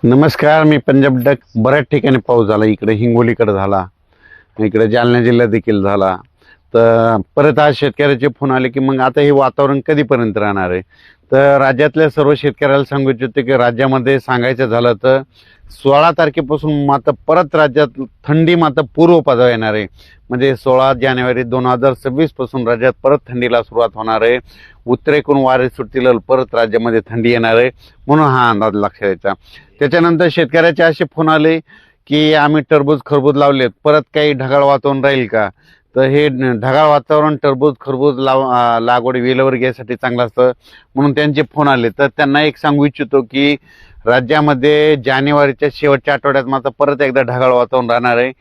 नमस्कार, मी पंजाब डक. बऱ्याच ठिकाणी पाऊस झाला. इकडे हिंगोलीकडे झाला, इकडे जालना जिल्ह्यात देखील झाला. तर परत आज शेतकऱ्याचे फोन आले की मग आता हे वातावरण कधीपर्यंत राहणार आहे. तर राज्यातल्या सर्व शेतकऱ्याला सांगू इच्छितो की राज्यामध्ये सांगायचं झालं तर 16 तारखेपासून मात्र परत राज्यात थंडी मात्र पूर्वपदावर येणार आहे. म्हणजे 16 जानेवारी 2026 पासून राज्यात परत थंडीला सुरुवात होणार आहे. उत्तरेकडून वारे सुटतील, परत राज्यामध्ये थंडी येणार आहे, म्हणून हा अंदाज लक्षात द्यायचा. त्याच्यानंतर शेतकऱ्याचे असे फोन आले की आम्ही टरबूज खरबूज लावलेत, परत काही ढगाळ वातावरण राहील का. तर हे ढगाळ वातावरण टरबूज खरबूज लागवड वेलवर घ्यायसाठी चांगलं असतं, म्हणून त्यांचे फोन आले. तर त्यांना एक सांगू इच्छितो की राज्यामध्ये जानेवारीच्या शेवटच्या आठवड्यात मात्र परत एकदा ढगाळ वातावरण राहणार आहे,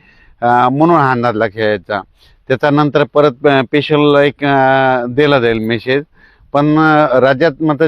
म्हणून हा अंदाज लक्षात घ्यायचा. त्याच्यानंतर परत स्पेशल एक दिला जाईल मेसेज. पण राज्यात मात्र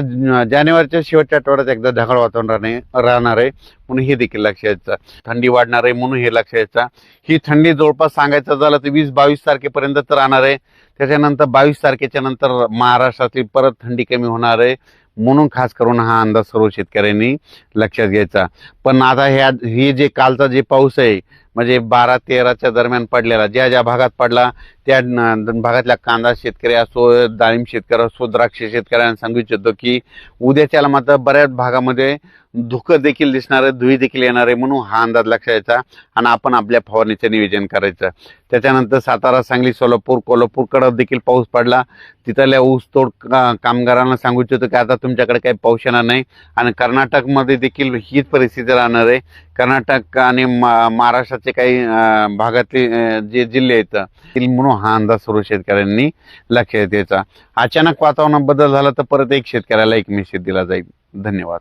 जानेवारीच्या शेवटच्या आठवड्यात एकदा ढगाळ वातावरण राहणार आहे, म्हणून हे देखील लक्षात घ्यायचं. थंडी वाढणार आहे म्हणून हे लक्षात घ्यायचं. ही थंडी जवळपास सांगायचं झालं तर 20-22 तारखेपर्यंत तर राहणार आहे. त्याच्यानंतर 22 तारखेच्या नंतर महाराष्ट्रातील परत थंडी कमी होणार आहे, म्हणून खास करून हा अंदाज सर्व शेतकऱ्यांनी लक्षात घ्यायचा. पण आता हे जे कालचा जे पाऊस आहे म्हणजे 12-13च्या दरम्यान पडलेला, ज्या ज्या भागात पडला त्या भागातल्या कांदा शेतकरी असो, डाळिंब शेतकरी असो, द्राक्ष शेतकऱ्यांना सांगू इच्छितो की उद्याच्याला मात्र बऱ्याच भागामध्ये धुकं देखील दिसणार आहे, धुळी देखील येणार आहे, म्हणून हा अंदाज लक्षात घ्यायचा आणि आपण आपल्या फवारणीचं नियोजन करायचं. त्याच्यानंतर सातारा, सांगली, सोलापूर, कोल्हापूरकडं देखील पाऊस पडला. तिथल्या ऊसतोड कामगारांना सांगू इच्छितो की आता तुमच्याकडे काही पाऊस येणार नाही. आणि कर्नाटकमध्ये देखील हीच परिस्थिती राहणार आहे. कर्नाटक आणि महाराष्ट्राचे काही भागातले जे जिल्हे आहेत, म्हणून हा अंदाज सर्व शेतकऱ्यांनी लक्षात द्यायचा. अचानक वातावरणात बदल झाला तर परत एक शेतकऱ्याला एक मेसेज दिला जाईल. धन्यवाद.